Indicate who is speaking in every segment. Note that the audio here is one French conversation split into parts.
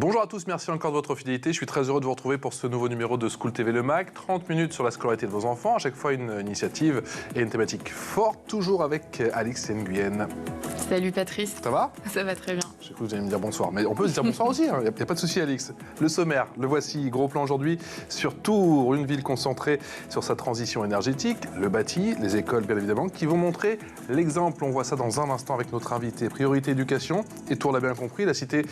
Speaker 1: Bonjour à tous, merci encore de votre fidélité. Je suis très heureux de vous retrouver pour ce nouveau numéro de School TV Le Mag. 30 minutes sur la scolarité de vos enfants, à chaque fois une initiative et une thématique forte, toujours avec Alix Nguyen.
Speaker 2: Salut Patrice.
Speaker 1: Ça va?
Speaker 2: Ça va très bien.
Speaker 1: Je sais que vous allez me dire bonsoir, mais on peut se dire bonsoir aussi, il n'y a pas de souci Alix. Le sommaire, le voici, gros plan aujourd'hui sur Tours, une ville concentrée sur sa transition énergétique, le bâti, les écoles bien évidemment, qui vont montrer l'exemple. On voit ça dans un instant avec notre invité. Priorité éducation, et Tours l'a bien compris, la cité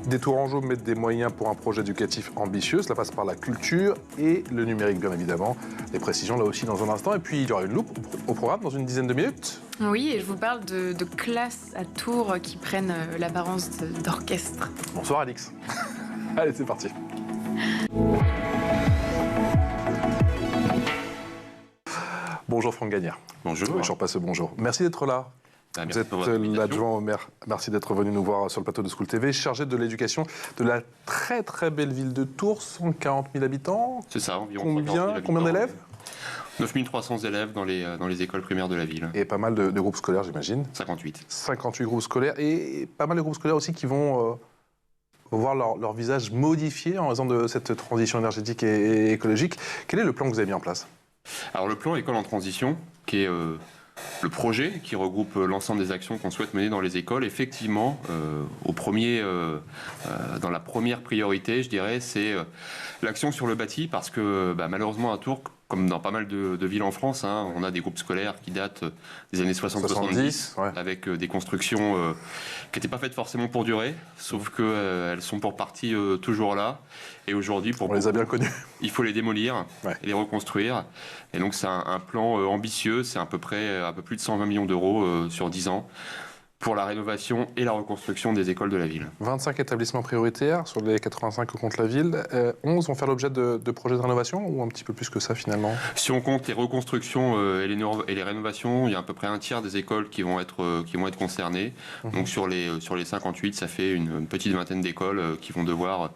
Speaker 1: des Tourangeaux mettent des moyens pour un projet éducatif ambitieux. Cela passe par la culture et le numérique bien évidemment. Les précisions là aussi dans un instant, et puis il y aura une loupe au programme dans une dizaine de minutes.
Speaker 2: Oui, et je vous parle de classes à Tours qui prennent l'apparence d'orchestre.
Speaker 1: Bonsoir Alix. Allez, c'est parti. Bonjour Franck Gagnard.
Speaker 3: Bonjour.
Speaker 1: Oui, je repasse le bonjour. Merci d'être là. Vous êtes l'adjoint au maire. Merci d'être venu nous voir sur le plateau de School TV, chargé de l'éducation de la très très belle ville de Tours, 140 000 habitants.
Speaker 3: C'est ça, environ.
Speaker 1: Combien d'élèves?
Speaker 3: 9 300 élèves dans les écoles primaires de la ville.
Speaker 1: Et pas mal de groupes scolaires, j'imagine.
Speaker 3: 58.
Speaker 1: 58 groupes scolaires, et pas mal de groupes scolaires aussi qui vont voir leur visage modifié en raison de cette transition énergétique et écologique. Quel est le plan que vous avez mis en place?
Speaker 3: Alors le plan École en transition, qui est le projet qui regroupe l'ensemble des actions qu'on souhaite mener dans les écoles, effectivement, dans la première priorité, je dirais, c'est l'action sur le bâti, parce que malheureusement à Tours, comme dans pas mal de villes en France, on a des groupes scolaires qui datent des années 60-70, ouais, avec des constructions qui n'étaient pas faites forcément pour durer, sauf qu'elles sont pour partie toujours là. Et aujourd'hui,
Speaker 1: on les a bien connus.
Speaker 3: Il faut les démolir, ouais, et les reconstruire. Et donc c'est un plan ambitieux, c'est à peu près un peu plus de 120 millions d'euros sur 10 ans. Pour la rénovation et la reconstruction des écoles de la ville. 25 établissements prioritaires sur les 85 que compte la ville. 11 vont faire l'objet de projets de rénovation, ou un petit peu plus que ça finalement? Si on compte les reconstructions et les rénovations, il y a à peu près un tiers des écoles qui vont être concernées. Donc sur les 58, ça fait une petite vingtaine d'écoles qui vont devoir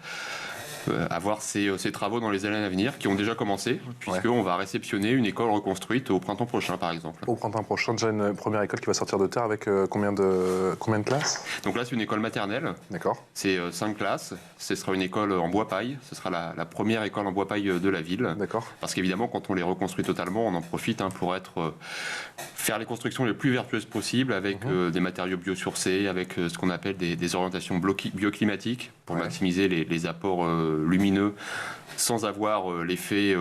Speaker 3: avoir ces travaux dans les années à venir, qui ont déjà commencé, puisqu'on va réceptionner une école reconstruite au printemps prochain, par exemple. Au printemps prochain, déjà une première école qui va sortir de terre avec combien de classes? Donc là, c'est une école maternelle. D'accord. C'est 5 classes. Ce sera une école en bois paille. Ce sera la première école en bois paille de la ville. D'accord. Parce qu'évidemment, quand on les reconstruit totalement, on en profite pour faire les constructions les plus vertueuses possibles, avec des matériaux biosourcés, avec ce qu'on appelle des orientations bioclimatiques, pour maximiser les apports lumineux, sans avoir l'effet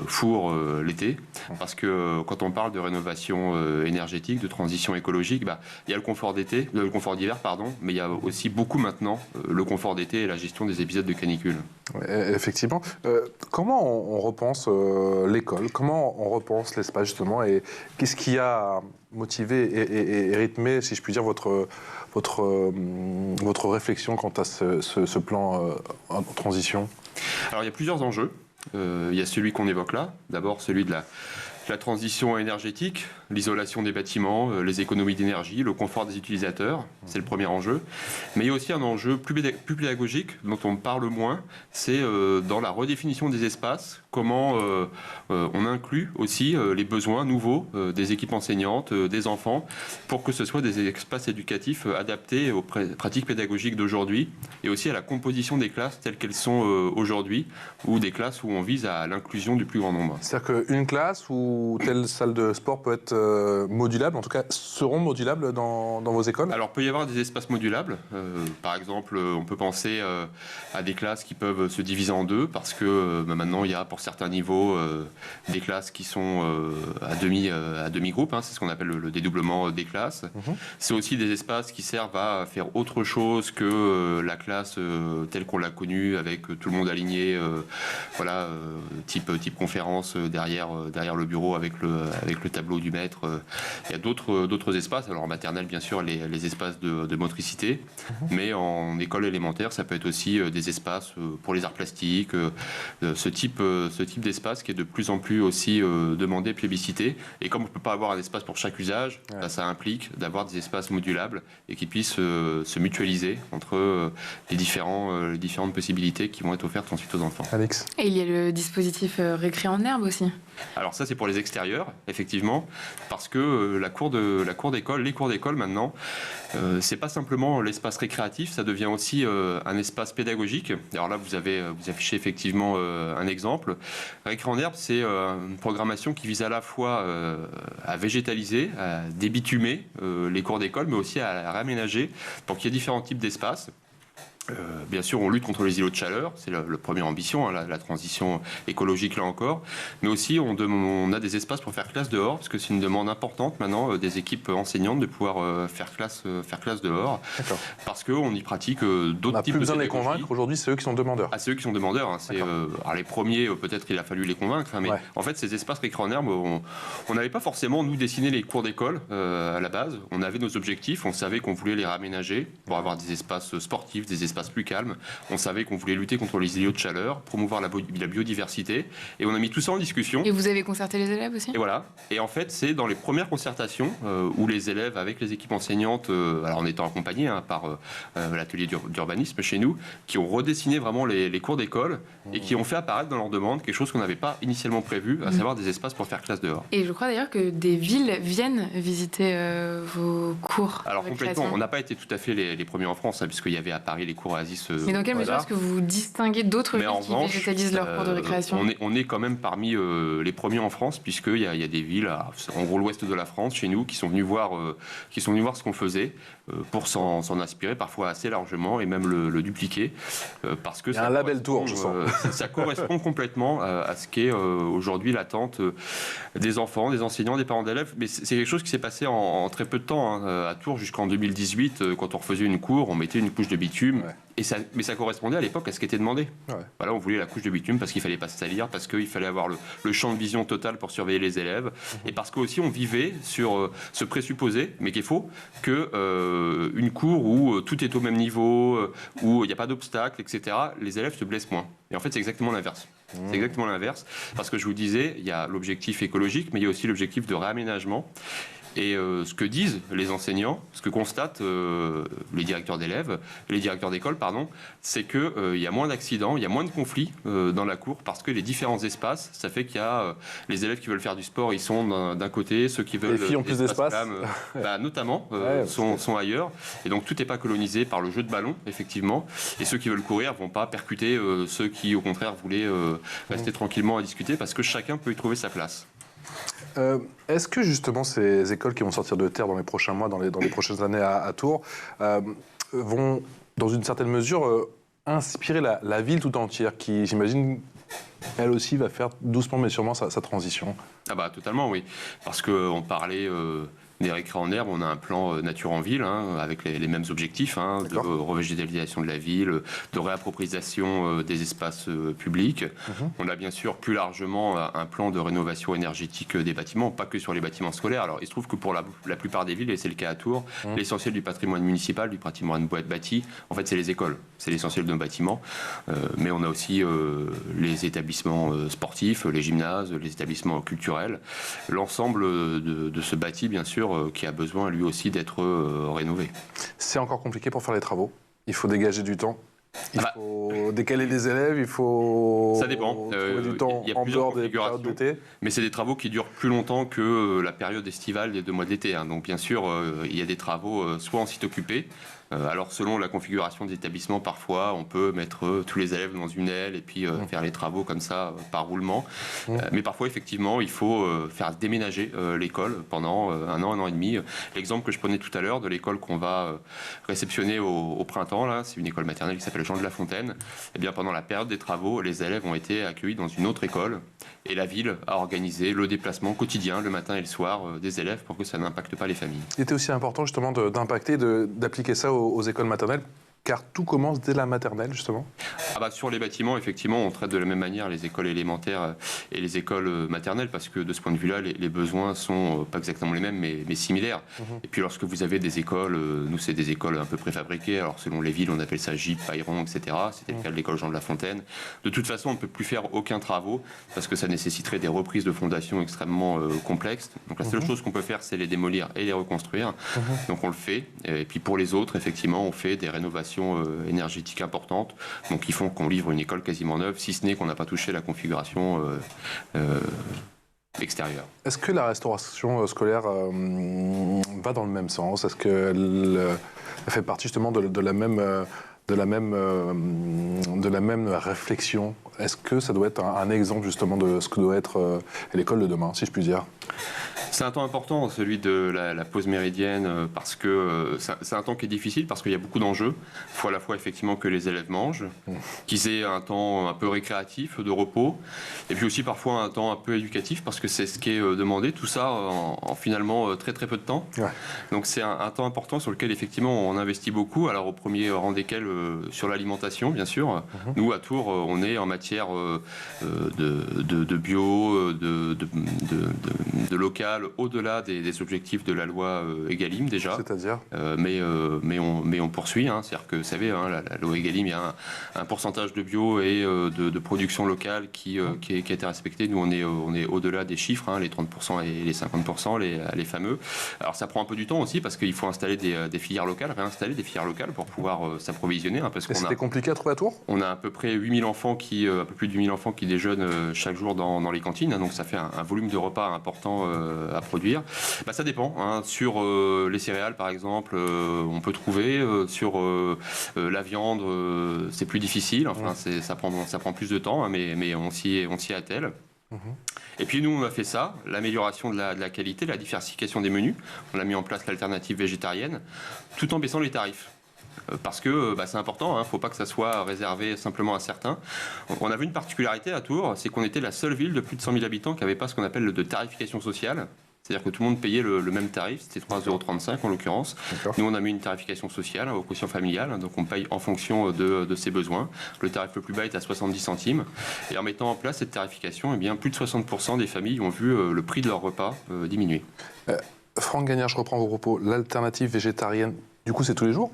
Speaker 3: four l'été. Parce que quand on parle de rénovation énergétique, de transition écologique, il y a le confort d'été, le confort d'hiver, pardon, mais il y a aussi beaucoup maintenant le confort d'été et la gestion des épisodes de canicule. Effectivement. Comment on repense l'école? Comment on repense l'espace justement? Et qu'est-ce qui a motivé et rythmé, si je puis dire, votre réflexion quant à ce plan en transition? Alors il y a plusieurs enjeux. Il y a celui qu'on évoque là, d'abord celui de la transition énergétique, l'isolation des bâtiments, les économies d'énergie, le confort des utilisateurs, c'est le premier enjeu. Mais il y a aussi un enjeu plus pédagogique dont on parle moins, c'est dans la redéfinition des espaces, comment on inclut aussi les besoins nouveaux des équipes enseignantes, des enfants, pour que ce soit des espaces éducatifs adaptés aux pratiques pédagogiques d'aujourd'hui, et aussi à la composition des classes telles qu'elles sont aujourd'hui, ou des classes où on vise à l'inclusion du plus grand nombre. C'est-à-dire qu'une classe ou telle salle de sport peut être modulables, en tout cas seront modulables dans vos écoles? Alors il peut y avoir des espaces modulables, par exemple on peut penser à des classes qui peuvent se diviser en deux, parce que maintenant il y a pour certains niveaux des classes qui sont à demi-groupe, c'est ce qu'on appelle le dédoublement des classes. C'est aussi des espaces qui servent à faire autre chose que la classe telle qu'on l'a connue, avec tout le monde aligné, type conférence derrière le bureau avec le tableau du maître. Il y a d'autres espaces, alors en maternelle bien sûr les espaces de motricité, mais en école élémentaire ça peut être aussi des espaces pour les arts plastiques, ce type d'espace qui est de plus en plus aussi demandé, plébiscité, et comme on ne peut pas avoir un espace pour chaque usage, ça implique d'avoir des espaces modulables et qui puissent se mutualiser entre les différentes possibilités qui vont être offertes ensuite aux enfants. Alex.
Speaker 2: Et il y a le dispositif récré en herbe aussi.
Speaker 3: Alors ça, c'est pour les extérieurs, effectivement, parce que les cours d'école maintenant, c'est pas simplement l'espace récréatif, ça devient aussi un espace pédagogique. Alors là, vous affichez effectivement un exemple. Récré en herbe, c'est une programmation qui vise à la fois à végétaliser, à débitumer les cours d'école, mais aussi à réaménager pour qu'il y ait différents types d'espaces. Bien sûr, on lutte contre les îlots de chaleur, c'est la première ambition, hein, la transition écologique là encore, mais aussi on a des espaces pour faire classe dehors, parce que c'est une demande importante maintenant des équipes enseignantes de pouvoir faire classe dehors, parce qu'on y pratique d'autres types de pédagogie. On n'a plus besoin de les
Speaker 1: convaincre, aujourd'hui c'est eux qui sont demandeurs.
Speaker 3: Ah, c'est eux qui sont demandeurs, hein. Alors les premiers, peut-être il a fallu les convaincre, hein, mais en fait ces espaces récré en herbe, on n'avait pas forcément nous dessiné les cours d'école à la base, on avait nos objectifs, on savait qu'on voulait les réaménager pour avoir des espaces sportifs, des espaces plus calmes. On savait qu'on voulait lutter contre les îlots de chaleur, promouvoir la biodiversité, et on a mis tout ça en discussion.
Speaker 2: Et vous avez concerté les élèves aussi ?
Speaker 3: Et voilà. Et en fait, c'est dans les premières concertations où les élèves, avec les équipes enseignantes, alors en étant accompagnés par l'atelier d'urbanisme chez nous, qui ont redessiné vraiment les cours d'école et qui ont fait apparaître dans leur demande quelque chose qu'on n'avait pas initialement prévu, à savoir des espaces pour faire classe dehors.
Speaker 2: Et je crois d'ailleurs que des villes viennent visiter vos cours.
Speaker 3: Alors complètement, on n'a pas été tout à fait les premiers en France, hein, puisqu'il y avait à Paris les cours Oasis.
Speaker 2: Mais dans quelle mesure est-ce que vous distinguez d'autres villes qui végétalisent leurs cours de récréation ?
Speaker 3: On est quand même parmi les premiers en France, puisqu'il y a des villes, en gros l'ouest de la France, chez nous, qui sont venus voir ce qu'on faisait pour s'en inspirer parfois assez largement et même le dupliquer. Parce que
Speaker 1: il y a un label Tours, je sens.
Speaker 3: Ça correspond complètement à ce qu'est aujourd'hui l'attente des enfants, des enseignants, des parents d'élèves. Mais c'est quelque chose qui s'est passé en très peu de temps. Hein. À Tours, jusqu'en 2018, quand on refaisait une cour, on mettait une couche de bitume. Mais ça correspondait à l'époque à ce qui était demandé. Voilà, on voulait la couche de bitume parce qu'il fallait pas se salir, parce qu'il fallait avoir le champ de vision total pour surveiller les élèves, et parce qu'aussi on vivait sur ce présupposé, mais qui est faux, que une cour où tout est au même niveau, où il n'y a pas d'obstacle, etc., les élèves se blessent moins. Et en fait, c'est exactement l'inverse. C'est exactement l'inverse, parce que je vous disais, il y a l'objectif écologique, mais il y a aussi l'objectif de réaménagement. Et ce que disent les enseignants, ce que constatent les directeurs d'école, c'est qu'il y a moins d'accidents, il y a moins de conflits dans la cour, parce que les différents espaces, ça fait qu'il y a les élèves qui veulent faire du sport, ils sont d'un côté, ceux qui veulent...
Speaker 1: Les filles ont plus d'espace
Speaker 3: notamment, sont ailleurs. Et donc tout n'est pas colonisé par le jeu de ballon, effectivement. Et ceux qui veulent courir ne vont pas percuter ceux qui, au contraire, voulaient rester tranquillement à discuter, parce que chacun peut y trouver sa place.
Speaker 1: Est-ce que justement ces écoles qui vont sortir de terre dans les prochains mois, dans les prochaines années à Tours, vont dans une certaine mesure inspirer la ville tout entière qui, j'imagine, elle aussi va faire doucement mais sûrement sa transition?
Speaker 3: Ah bah totalement, oui. Parce qu'on parlait... des récré en herbe, on a un plan nature en ville, hein, avec les mêmes objectifs, hein, de revégétalisation de la ville, de réappropriation des espaces publics. On a bien sûr plus largement un plan de rénovation énergétique des bâtiments, pas que sur les bâtiments scolaires. Alors il se trouve que pour la plupart des villes, et c'est le cas à Tours, l'essentiel du patrimoine municipal, du patrimoine bâti, en fait c'est les écoles, c'est l'essentiel de nos bâtiments. Mais on a aussi les établissements sportifs, les gymnases, les établissements culturels, l'ensemble de ce bâti bien sûr, qui a besoin lui aussi d'être rénové. C'est
Speaker 1: encore compliqué pour faire les travaux. Il faut dégager du temps. Il faut décaler les élèves, il faut trouver du temps en dehors des périodes d'été.
Speaker 3: Mais c'est des travaux qui durent plus longtemps que la période estivale des 2 mois de l'été. Hein. Donc bien sûr, il y a des travaux soit en site occupé. Alors selon la configuration des établissements, parfois on peut mettre tous les élèves dans une aile et puis faire les travaux comme ça par roulement. Mais parfois effectivement il faut faire déménager l'école pendant un an et demi. L'exemple que je prenais tout à l'heure de l'école qu'on va réceptionner au printemps, là, c'est une école maternelle qui s'appelle Jean de La Fontaine. Et bien pendant la période des travaux, les élèves ont été accueillis dans une autre école et la ville a organisé le déplacement quotidien le matin et le soir des élèves pour que ça n'impacte pas les familles.
Speaker 1: Il était aussi important justement d'impacter, d'appliquer ça aux écoles maternelles, car tout commence dès la maternelle, justement.
Speaker 3: Sur les bâtiments, effectivement, on traite de la même manière les écoles élémentaires et les écoles maternelles, parce que de ce point de vue-là, les besoins sont pas exactement les mêmes, mais similaires. Et puis lorsque vous avez des écoles, nous c'est des écoles un peu préfabriquées, alors selon les villes, on appelle ça GIP, Payron, etc. C'était le cas de l'école Jean de La Fontaine. De toute façon, on ne peut plus faire aucun travaux, parce que ça nécessiterait des reprises de fondation extrêmement complexes. Donc la seule chose qu'on peut faire, c'est les démolir et les reconstruire. Donc on le fait. Et puis pour les autres, effectivement, on fait des rénovations énergétiques importantes, donc qui font qu'on livre une école quasiment neuve, si ce n'est qu'on n'a pas touché la configuration extérieur.
Speaker 1: Est-ce que la restauration scolaire va dans le même sens? Est-ce qu'elle fait partie justement de la même réflexion? Est-ce que ça doit être un exemple justement de ce que doit être l'école de demain, si je puis dire?
Speaker 3: C'est un temps important, celui de la pause méridienne, parce que c'est un temps qui est difficile, parce qu'il y a beaucoup d'enjeux. Il faut à la fois effectivement que les élèves mangent, qu'ils aient un temps un peu récréatif, de repos, et puis aussi parfois un temps un peu éducatif, parce que c'est ce qui est demandé, tout ça en finalement très très peu de temps. Ouais. Donc c'est un temps important sur lequel effectivement on investit beaucoup, alors au premier rang desquels sur l'alimentation bien sûr. Nous à Tours on est en matière de bio, de local, au-delà des objectifs de la loi Egalim déjà.
Speaker 1: C'est-à-dire
Speaker 3: mais on poursuit, hein. C'est-à-dire que vous savez, hein, la loi Egalim, il y a un pourcentage de bio et de production locale qui a été respecté. Nous, on est au-delà des chiffres, hein, les 30% et les 50%, les fameux. Alors ça prend un peu du temps aussi parce qu'il faut installer des filières locales, réinstaller des filières locales pour pouvoir s'approvisionner. Hein, parce
Speaker 1: c'était compliqué à trouver à Tours?
Speaker 3: On a à peu près 8000 enfants un peu plus de 8000 enfants qui déjeunent chaque jour dans les cantines, hein, donc ça fait un volume de repas important à produire. Bah, ça dépend. Hein. Sur les céréales, par exemple, on peut trouver. Sur la viande, c'est plus difficile. Enfin, ça prend plus de temps, hein, mais on s'y attelle. Et puis nous, on a fait ça, l'amélioration de la qualité, la diversification des menus. On a mis en place l'alternative végétarienne, tout en baissant les tarifs. Parce que c'est important, il ne faut pas que ça soit réservé simplement à certains. On avait une particularité à Tours, c'est qu'on était la seule ville de plus de 100 000 habitants qui n'avait pas ce qu'on appelle de tarification sociale. C'est-à-dire que tout le monde payait le même tarif, c'était 3,35 € en l'occurrence. Nous, on a mis une tarification sociale au quotient familial, donc on paye en fonction de ses besoins. Le tarif le plus bas est à 70 centimes. Et en mettant en place cette tarification, eh bien, plus de 60% des familles ont vu le prix de leur repas diminuer.
Speaker 1: Franck Gagnard, je reprends vos propos. L'alternative végétarienne, du coup, c'est tous les jours?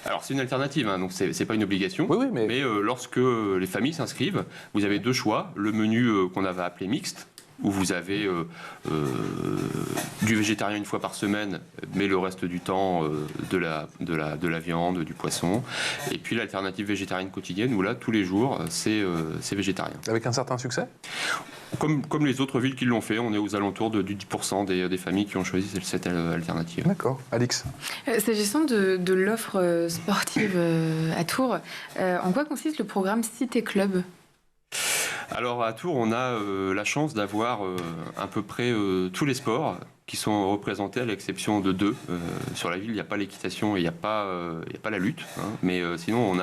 Speaker 3: Alors, c'est une alternative, hein, donc c'est pas une obligation.
Speaker 1: Oui, mais
Speaker 3: lorsque les familles s'inscrivent, vous avez deux choix. Le menu qu'on avait appelé mixte, où vous avez du végétarien une fois par semaine, mais le reste du temps de la viande, du poisson. Et puis l'alternative végétarienne quotidienne, où là, tous les jours, c'est végétarien.
Speaker 1: Avec un certain succès?
Speaker 3: Comme les autres villes qui l'ont fait, on est aux alentours du 10% des familles qui ont choisi cette alternative.
Speaker 1: D'accord. Alix?
Speaker 2: S'agissant de l'offre sportive à Tours, en quoi consiste le programme Cité Club ?
Speaker 3: Alors à Tours, on a la chance d'avoir à peu près tous les sports qui sont représentés à l'exception de deux. Sur la ville, il n'y a pas l'équitation et il n'y a pas la lutte. Hein, mais sinon,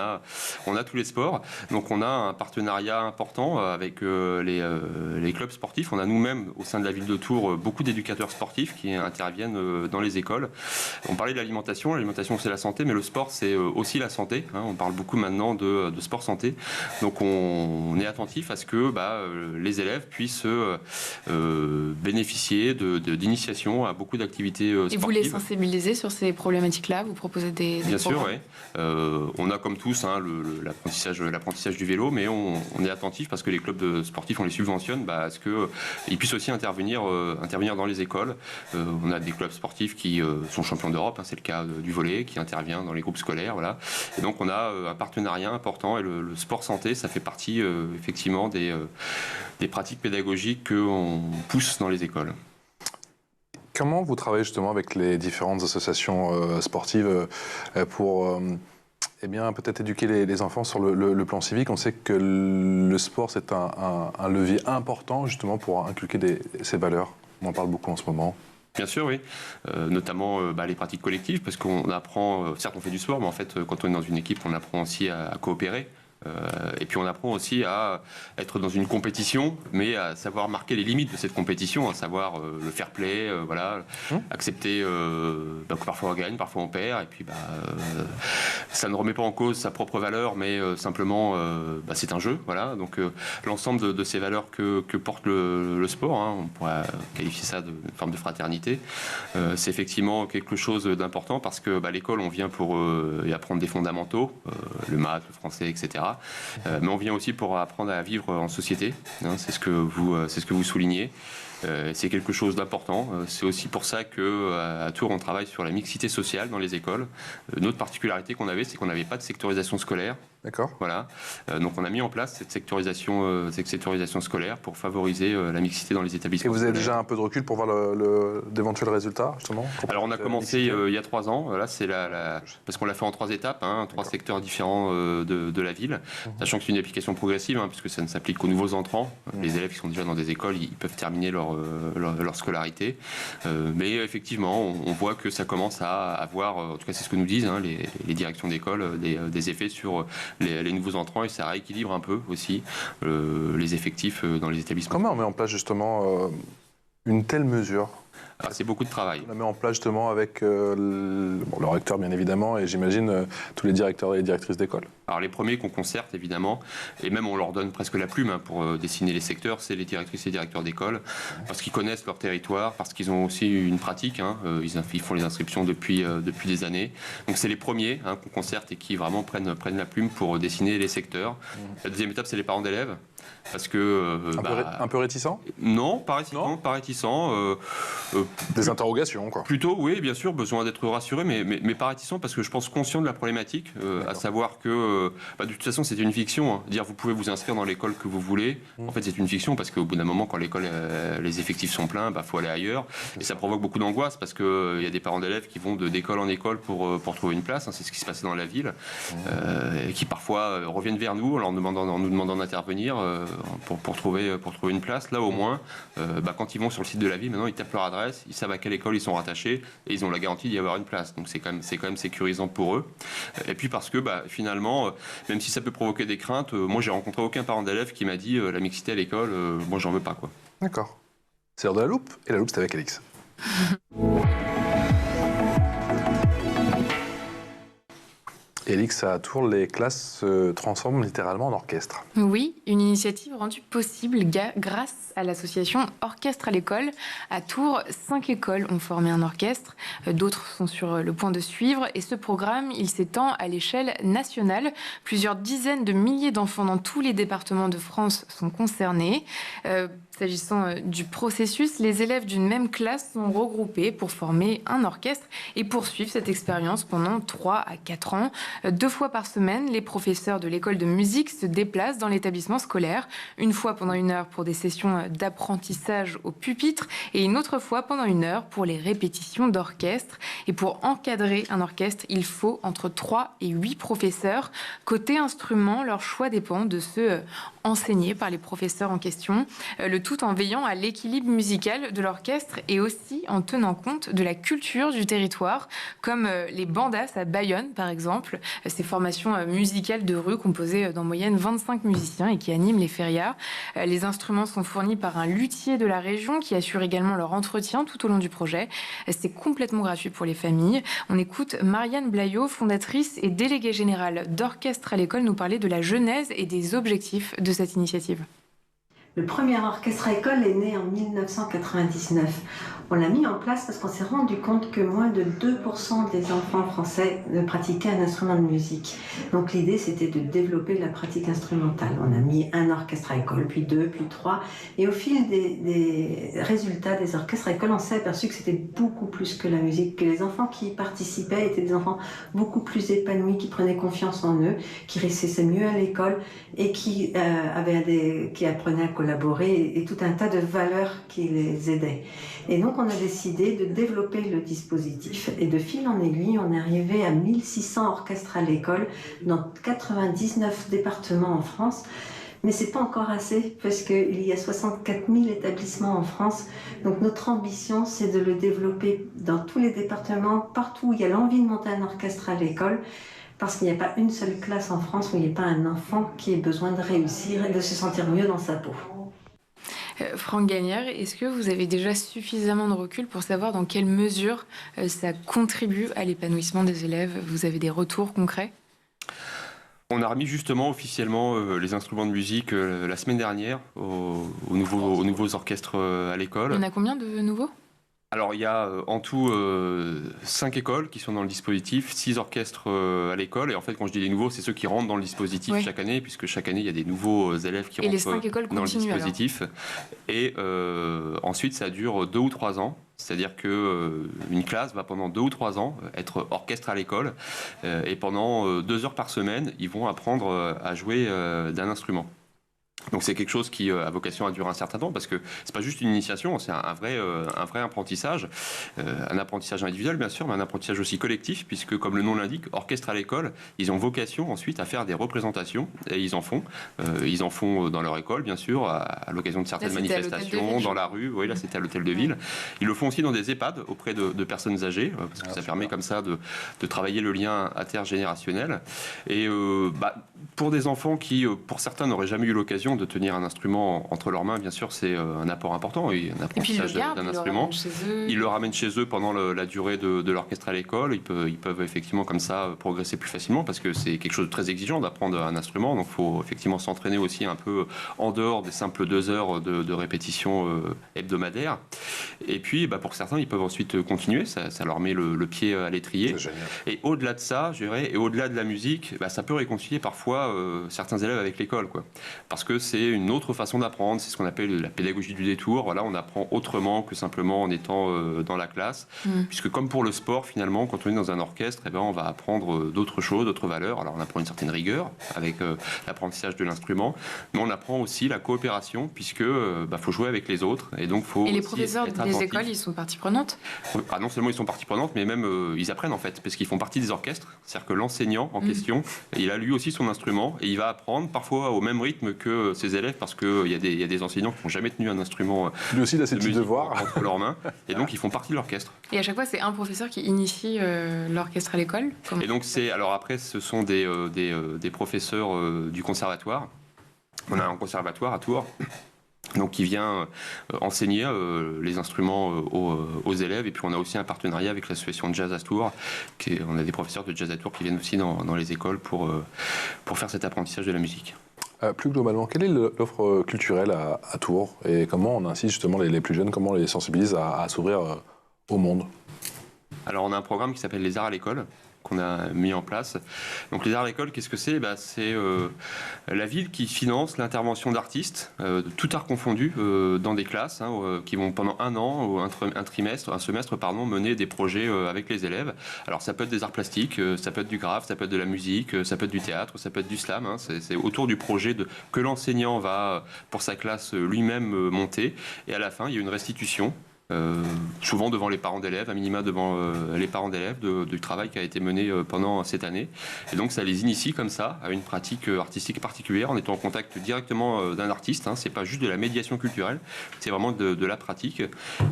Speaker 3: on a tous les sports. Donc on a un partenariat important avec les clubs sportifs. On a nous-mêmes, au sein de la ville de Tours, beaucoup d'éducateurs sportifs qui interviennent dans les écoles. On parlait de l'alimentation. L'alimentation, c'est la santé, mais le sport, c'est aussi la santé. Hein, on parle beaucoup maintenant de sport santé. Donc on est attentif à ce que les élèves puissent bénéficier d'initiations à beaucoup d'activités sportives.
Speaker 2: Et vous les sensibilisez sur ces problématiques-là? Vous proposez des
Speaker 3: Bien sûr, oui. On a comme tous l'apprentissage du vélo, mais on est attentif parce que les clubs sportifs, on les subventionne à ce qu'ils puissent aussi intervenir dans les écoles. On a des clubs sportifs qui sont champions d'Europe, hein, c'est le cas du volley, qui intervient dans les groupes scolaires. Voilà. Et donc on a un partenariat important et le sport santé, ça fait partie effectivement des pratiques pédagogiques qu'on pousse dans les écoles.
Speaker 1: Comment vous travaillez justement avec les différentes associations sportives pour peut-être éduquer les enfants sur le plan civique? On sait que le sport, c'est un levier important justement pour inculquer ces valeurs. On en parle beaucoup en ce moment.
Speaker 3: Bien sûr, oui. Notamment les pratiques collectives, parce qu'on apprend, certes on fait du sport, mais en fait quand on est dans une équipe, on apprend aussi à coopérer. Et puis on apprend aussi à être dans une compétition, mais à savoir marquer les limites de cette compétition, à savoir le fair play, accepter que parfois on gagne, parfois on perd, et puis ça ne remet pas en cause sa propre valeur, mais simplement c'est un jeu, voilà. Donc l'ensemble de ces valeurs que porte le sport, hein, on pourrait qualifier ça d'une forme de fraternité, c'est effectivement quelque chose d'important parce que l'école, on vient pour y apprendre des fondamentaux, le maths, le français, etc. Mais on vient aussi pour apprendre à vivre en société, hein, c'est ce que vous soulignez. C'est quelque chose d'important. C'est aussi pour ça qu'à Tours, on travaille sur la mixité sociale dans les écoles. Une autre particularité qu'on avait, c'est qu'on n'avait pas de sectorisation scolaire.
Speaker 1: D'accord.
Speaker 3: Voilà. Donc on a mis en place cette sectorisation scolaire pour favoriser la mixité dans les
Speaker 1: Et
Speaker 3: établissements
Speaker 1: vous avez
Speaker 3: scolaires.
Speaker 1: déjà un peu de recul pour voir d'éventuels résultats, justement?
Speaker 3: Alors on a commencé il y a 3 ans, là c'est parce qu'on l'a fait en 3 étapes, 3 secteurs différents de la ville, sachant que c'est une application progressive, puisque ça ne s'applique qu'aux nouveaux entrants. Les élèves qui sont déjà dans des écoles, ils peuvent terminer leur scolarité. Mais effectivement, on voit que ça commence à avoir, en tout cas c'est ce que nous disent les directions d'école, des effets sur les nouveaux entrants, et ça rééquilibre un peu aussi les effectifs dans les établissements.
Speaker 1: Comment on met en place justement une telle mesure?
Speaker 3: C'est beaucoup de travail.
Speaker 1: On la met en place justement avec le recteur bien évidemment et j'imagine tous les directeurs et les directrices d'école.
Speaker 3: Alors les premiers qu'on concerte évidemment, et même on leur donne presque la plume pour dessiner les secteurs, c'est les directrices et directeurs d'école, parce qu'ils connaissent leur territoire, parce qu'ils ont aussi une pratique, ils font les inscriptions depuis des années. Donc c'est les premiers qu'on concerte et qui vraiment prennent la plume pour dessiner les secteurs. La deuxième étape, c'est les parents d'élèves. Parce que
Speaker 1: un peu réticent?
Speaker 3: Non, pas réticent.
Speaker 1: Des interrogations, quoi.
Speaker 3: Plutôt, oui, bien sûr, besoin d'être rassuré, mais pas réticent, parce que je pense conscient de la problématique, à savoir que, de toute façon, c'est une fiction. Dire vous pouvez vous inscrire dans l'école que vous voulez, en fait, c'est une fiction, parce qu'au bout d'un moment, quand l'école, les effectifs sont pleins, faut aller ailleurs, et ça provoque beaucoup d'angoisse, parce qu'il y a des parents d'élèves qui vont d'école en école pour trouver une place, c'est ce qui se passait dans la ville, et qui parfois reviennent vers nous en nous demandant d'intervenir pour trouver une place. Là, au moins, quand ils vont sur le site de la ville, maintenant, ils tapent leur adresse, ils savent à quelle école ils sont rattachés et ils ont la garantie d'y avoir une place. Donc c'est quand même sécurisant pour eux. Et puis parce que finalement, même si ça peut provoquer des craintes, moi j'ai rencontré aucun parent d'élève qui m'a dit la mixité à l'école, moi j'en veux pas, quoi.
Speaker 1: D'accord. C'est l'heure de la loupe, et la loupe c'est avec Alix. Alix, à Tours, les classes se transforment littéralement en orchestre.
Speaker 2: Oui, une initiative rendue possible grâce à l'association Orchestre à l'école. À Tours, 5 écoles ont formé un orchestre, d'autres sont sur le point de suivre, et ce programme, il s'étend à l'échelle nationale. Plusieurs dizaines de milliers d'enfants dans tous les départements de France sont concernés. S'agissant du processus, les élèves d'une même classe sont regroupés pour former un orchestre et poursuivre cette expérience pendant 3 à 4 ans. 2 fois par semaine, les professeurs de l'école de musique se déplacent dans l'établissement scolaire, une fois pendant 1 heure pour des sessions d'apprentissage au pupitre et une autre fois pendant 1 heure pour les répétitions d'orchestre. Et pour encadrer un orchestre, il faut entre 3 et 8 professeurs. Côté instruments, leur choix dépend de ceux enseignés par les professeurs en question. Le tout en veillant à l'équilibre musical de l'orchestre et aussi en tenant compte de la culture du territoire, comme les bandas à Bayonne, par exemple. Ces formations musicales de rue composées d'en moyenne 25 musiciens et qui animent les férias. Les instruments sont fournis par un luthier de la région qui assure également leur entretien tout au long du projet. C'est complètement gratuit pour les familles. On écoute Marianne Blaillot, fondatrice et déléguée générale d'Orchestre à l'école, nous parler de la genèse et des objectifs de cette initiative.
Speaker 4: Le premier orchestre à école est né en 1999. On l'a mis en place parce qu'on s'est rendu compte que moins de 2% des enfants français ne pratiquaient un instrument de musique. Donc l'idée, c'était de développer la pratique instrumentale. On a mis un orchestre à école, puis 2, puis 3. Et au fil des résultats des orchestres à école, on s'est aperçu que c'était beaucoup plus que la musique, que les enfants qui y participaient étaient des enfants beaucoup plus épanouis, qui prenaient confiance en eux, qui réussissaient mieux à l'école et qui apprenaient à collaborer et tout un tas de valeurs qui les aidaient. Et donc on a décidé de développer le dispositif et de fil en aiguille, on est arrivé à 1600 orchestres à l'école dans 99 départements en France. Mais c'est pas encore assez parce qu'il y a 64 000 établissements en France. Donc notre ambition, c'est de le développer dans tous les départements, partout où il y a l'envie de monter un orchestre à l'école. Parce qu'il n'y a pas une seule classe en France où il n'y a pas un enfant qui ait besoin de réussir et de se sentir mieux dans sa peau.
Speaker 2: Franck Gagnère, est-ce que vous avez déjà suffisamment de recul pour savoir dans quelle mesure ça contribue à l'épanouissement des élèves? Vous avez des retours concrets?
Speaker 3: On a remis justement officiellement les instruments de musique la semaine dernière aux nouveaux orchestres à l'école.
Speaker 2: Il y en a combien de nouveaux?
Speaker 3: Alors, il y a en tout 5 écoles qui sont dans le dispositif, 6 orchestres à l'école. Et en fait, quand je dis des nouveaux, c'est ceux qui rentrent dans le dispositif chaque année, puisque chaque année, il y a des nouveaux élèves qui rentrent dans le dispositif. Alors. Et ensuite, ça dure 2 ou 3 ans. C'est-à-dire qu'une classe va pendant 2 ou 3 ans être orchestre à l'école et pendant 2 heures par semaine, ils vont apprendre à jouer d'un instrument. Donc c'est quelque chose qui a vocation à durer un certain temps parce que c'est pas juste une initiation, c'est un vrai apprentissage, un apprentissage individuel bien sûr, mais un apprentissage aussi collectif puisque comme le nom l'indique, orchestre à l'école, ils ont vocation ensuite à faire des représentations et ils en font dans leur école bien sûr, à l'occasion de certaines manifestations, dans la rue, oui là c'était à l'hôtel de ville. Ils le font aussi dans des EHPAD auprès de personnes âgées parce que ça permet comme ça de travailler le lien intergénérationnel et pour des enfants qui pour certains n'auraient jamais eu l'occasion de tenir un instrument entre leurs mains, bien sûr, c'est un apport important et un apprentissage d'un instrument. Ils le ramènent chez eux pendant la durée de l'orchestre à l'école. Ils peuvent effectivement comme ça progresser plus facilement parce que c'est quelque chose de très exigeant d'apprendre un instrument. Donc il faut effectivement s'entraîner aussi un peu en dehors des simples 2 heures de répétition hebdomadaire. Et puis pour certains, ils peuvent ensuite continuer. Ça leur met le pied à l'étrier. Et au-delà de ça, je dirais, et au-delà de la musique, ça peut réconcilier parfois certains élèves avec l'école, quoi. Parce que c'est une autre façon d'apprendre, c'est ce qu'on appelle la pédagogie du détour. Voilà, on apprend autrement que simplement en étant dans la classe, puisque comme pour le sport, finalement, quand on est dans un orchestre, on va apprendre d'autres choses, d'autres valeurs. Alors on apprend une certaine rigueur avec l'apprentissage de l'instrument, mais on apprend aussi la coopération, puisque faut jouer avec les autres, et donc faut.
Speaker 2: Et les professeurs des écoles, ils sont partie prenante.
Speaker 3: Non seulement ils sont partie prenante, mais même ils apprennent en fait, parce qu'ils font partie des orchestres. C'est-à-dire que l'enseignant en question, il a lui aussi son instrument, et il va apprendre parfois au même rythme que ses élèves parce qu'il y a des enseignants qui n'ont jamais tenu un instrument
Speaker 1: lui aussi, il a ses petits
Speaker 3: devoirs entre leurs mains et donc ils font partie de l'orchestre.
Speaker 2: Et à chaque fois, c'est un professeur qui initie l'orchestre à l'école.
Speaker 3: Et donc alors après, ce sont des professeurs du conservatoire. On a un conservatoire à Tours. Donc qui vient enseigner les instruments aux élèves. Et puis on a aussi un partenariat avec l'association de jazz à Tours. On a des professeurs de jazz à Tours qui viennent aussi dans les écoles pour faire cet apprentissage de la musique.
Speaker 1: Plus globalement, quelle est l'offre culturelle à Tours et comment on incite justement les plus jeunes, comment on les sensibilise à s'ouvrir au monde?
Speaker 3: Alors on a un programme qui s'appelle Les Arts à l'école, qu'on a mis en place. Donc les Arts à l'école, qu'est-ce que c'est? C'est la ville qui finance l'intervention d'artistes, tout art confondu, dans des classes, qui vont pendant un an, ou un semestre, mener des projets avec les élèves. Alors ça peut être des arts plastiques, ça peut être du graphe, ça peut être de la musique, ça peut être du théâtre, ça peut être du slam. C'est autour du projet que l'enseignant va, pour sa classe, lui-même monter. Et à la fin, il y a une restitution. Souvent devant les parents d'élèves, à minima devant les parents d'élèves du travail qui a été mené pendant cette année. Et donc ça les initie comme ça à une pratique artistique particulière en étant en contact directement d'un artiste. C'est pas juste de la médiation culturelle, c'est vraiment de la pratique.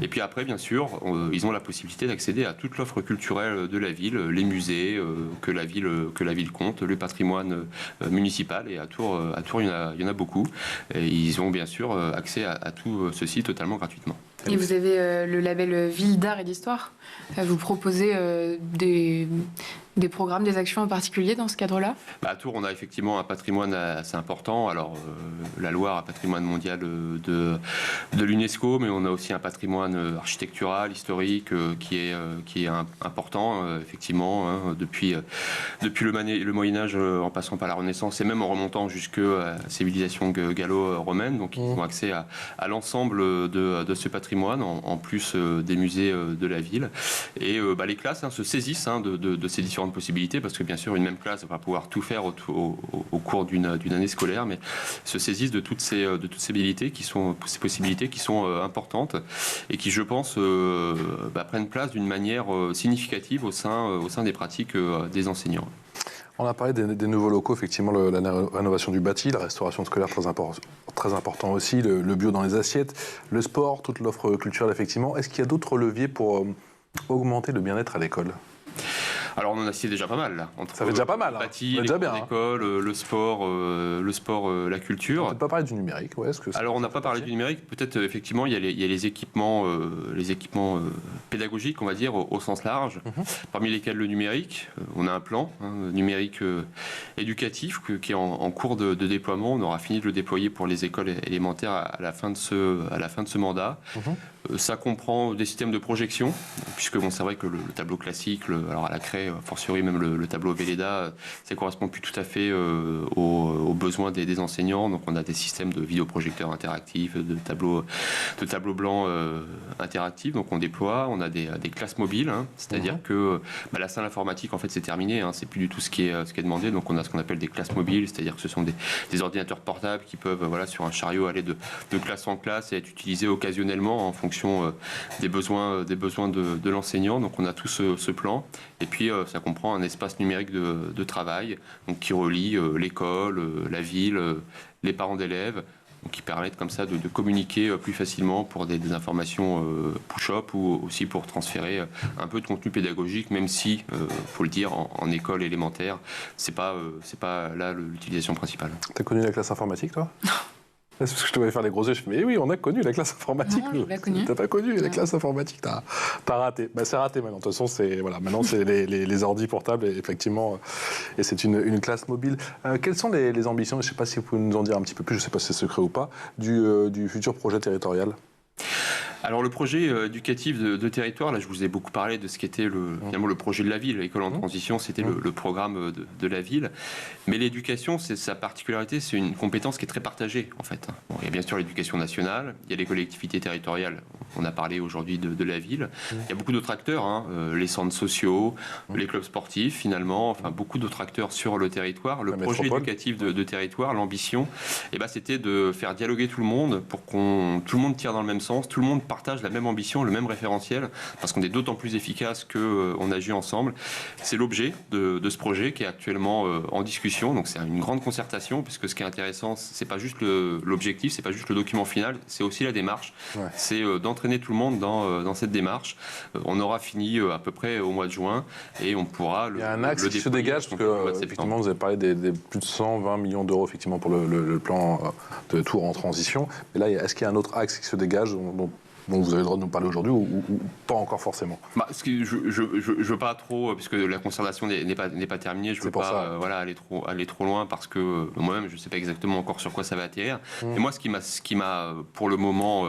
Speaker 3: Et puis après, bien sûr, ils ont la possibilité d'accéder à toute l'offre culturelle de la ville, les musées que la ville compte, le patrimoine municipal. Et à Tours, il y en a beaucoup. Et ils ont bien sûr accès à tout ceci totalement gratuitement.
Speaker 2: Et vous avez le label Ville d'Art et d'Histoire. Vous proposez des programmes, des actions en particulier dans ce cadre-là?
Speaker 3: À Tours, on a effectivement un patrimoine assez important. Alors, la Loire a patrimoine mondial de l'UNESCO, mais on a aussi un patrimoine architectural, historique, qui est important, effectivement, depuis le Moyen-Âge, en passant par la Renaissance, et même en remontant jusqu'à la civilisation gallo-romaine. Donc, ils ont accès à l'ensemble de ce patrimoine, en plus des musées de la ville. Et les classes se saisissent de ces différentes possibilités, parce que bien sûr une même classe ne va pas pouvoir tout faire au cours d'une année scolaire, mais se saisissent de toutes ces possibilités qui sont importantes et qui, je pense, prennent place d'une manière significative au sein des pratiques des enseignants.
Speaker 1: On a parlé des nouveaux locaux, effectivement, la rénovation du bâti, la restauration scolaire très important aussi, le bio dans les assiettes, le sport, toute l'offre culturelle, effectivement. Est-ce qu'il y a d'autres leviers pour augmenter le bien-être à l'école?
Speaker 3: Alors on en a cité déjà pas mal là.
Speaker 1: Ça fait déjà pas mal.
Speaker 3: Le bâti, l'école, le sport, la culture.
Speaker 1: On peut pas parler du numérique, ouais.
Speaker 3: Alors on n'a pas parlé du numérique. Peut-être effectivement il y a les équipements pédagogiques, on va dire au sens large. Parmi lesquels le numérique. On a un plan numérique éducatif qui est en cours de déploiement. On aura fini de le déployer pour les écoles élémentaires à la fin de ce mandat. Ça comprend des systèmes de projection, puisque bon, c'est vrai que le tableau classique, alors à la craie, a fortiori même le tableau Velleda, ça ne correspond plus tout à fait aux besoins des enseignants. Donc on a des systèmes de vidéoprojecteurs interactifs, de tableaux blancs interactifs. Donc on déploie, on a des classes mobiles, hein, c'est-à-dire que la salle informatique, en fait, c'est terminé, hein, c'est plus du tout ce qui est demandé. Donc on a ce qu'on appelle des classes mobiles, c'est-à-dire que ce sont des ordinateurs portables qui peuvent, sur un chariot, aller de classe en classe et être utilisés occasionnellement en fonction des besoins de l'enseignant. Donc on a tout ce plan. Et puis ça comprend un espace numérique de travail, donc qui relie l'école, la ville, les parents d'élèves, donc qui permettent comme ça de communiquer plus facilement pour des informations push-up ou aussi pour transférer un peu de contenu pédagogique, même si, faut le dire, en école élémentaire, c'est pas là l'utilisation principale.
Speaker 1: T'as connu la classe informatique, toi? C'est parce que je te voyais faire les gros yeux, je fais, mais oui, on a connu la classe informatique.
Speaker 2: Non, je l'ai pas connue.
Speaker 1: T'as pas connu la classe informatique, t'as raté. C'est raté maintenant. De toute façon, maintenant c'est les ordis portables, et effectivement, et c'est une classe mobile. Quelles sont les ambitions, je ne sais pas si vous pouvez nous en dire un petit peu plus, je ne sais pas si c'est secret ou pas, du futur projet territorial?
Speaker 3: Alors le projet éducatif de territoire, là je vous ai beaucoup parlé de ce qu'était finalement le projet de la ville. L'école en transition, c'était le programme de la ville. Mais l'éducation, sa particularité, c'est une compétence qui est très partagée en fait. Bon, il y a bien sûr l'éducation nationale, il y a les collectivités territoriales, on a parlé aujourd'hui de la ville. Il y a beaucoup d'autres acteurs, hein, les centres sociaux, les clubs sportifs finalement, enfin beaucoup d'autres acteurs sur le territoire. Le projet éducatif de territoire, l'ambition, c'était de faire dialoguer tout le monde pour tout le monde tire dans le même sens, tout le monde partage la même ambition, le même référentiel, parce qu'on est d'autant plus efficace qu'on agit ensemble. C'est l'objet de ce projet qui est actuellement en discussion, donc c'est une grande concertation, puisque ce qui est intéressant, c'est pas juste l'objectif, c'est pas juste le document final, c'est aussi la démarche. Ouais. C'est d'entraîner tout le monde dans cette démarche. On aura fini à peu près au mois de juin, et on pourra
Speaker 1: Il y a un axe qui se dégage, parce que effectivement, vous avez parlé des plus de 120 millions d'euros effectivement pour le plan de Tours en transition. Mais là, est-ce qu'il y a un autre axe qui se dégage dont vous avez le droit de nous parler aujourd'hui, ou pas encore forcément?
Speaker 3: Je veux pas trop, puisque la concertation n'est pas terminée, je veux pas aller trop loin, parce que moi-même je sais pas exactement encore sur quoi ça va atterrir. Et moi, ce qui m'a pour le moment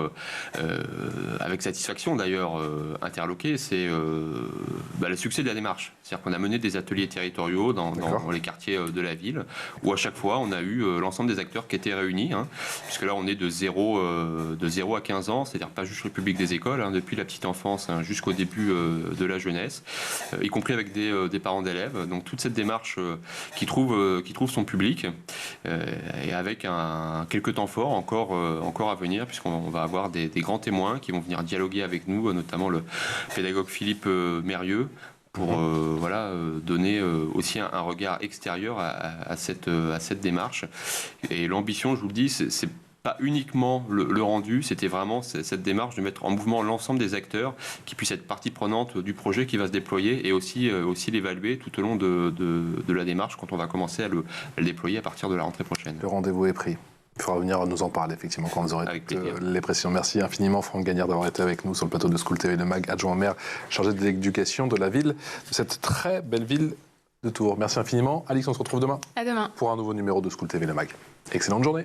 Speaker 3: avec satisfaction d'ailleurs interloqué, c'est le succès de la démarche. C'est-à-dire qu'on a mené des ateliers territoriaux dans les quartiers de la ville, où à chaque fois on a eu l'ensemble des acteurs qui étaient réunis, hein, puisque là on est de 0 à 15 ans, c'est-à-dire pas juste le public des écoles, hein, depuis la petite enfance jusqu'au début de la jeunesse, y compris avec des parents d'élèves. Donc toute cette démarche qui trouve son public, et avec quelques temps forts encore à venir, puisqu'on va avoir des grands témoins qui vont venir dialoguer avec nous, notamment le pédagogue Philippe Mérieux, pour donner aussi un regard extérieur à cette démarche. Et l'ambition, je vous le dis, c'est pas uniquement le rendu, c'était vraiment cette démarche de mettre en mouvement l'ensemble des acteurs qui puissent être partie prenante du projet qui va se déployer, et aussi l'évaluer tout au long de la démarche quand on va commencer à le déployer à partir de la rentrée prochaine.
Speaker 1: Le rendez-vous est pris. Il faudra venir nous en parler, effectivement, quand vous aurez les précisions. Merci infiniment, Franck Gagnard, d'avoir été avec nous sur le plateau de School TV Le Mag, adjoint au maire, chargé de l'éducation de la ville, de cette très belle ville de Tours. Merci infiniment. Alix, on se retrouve demain.
Speaker 2: À demain.
Speaker 1: Pour un nouveau numéro de School TV Le Mag. Excellente journée.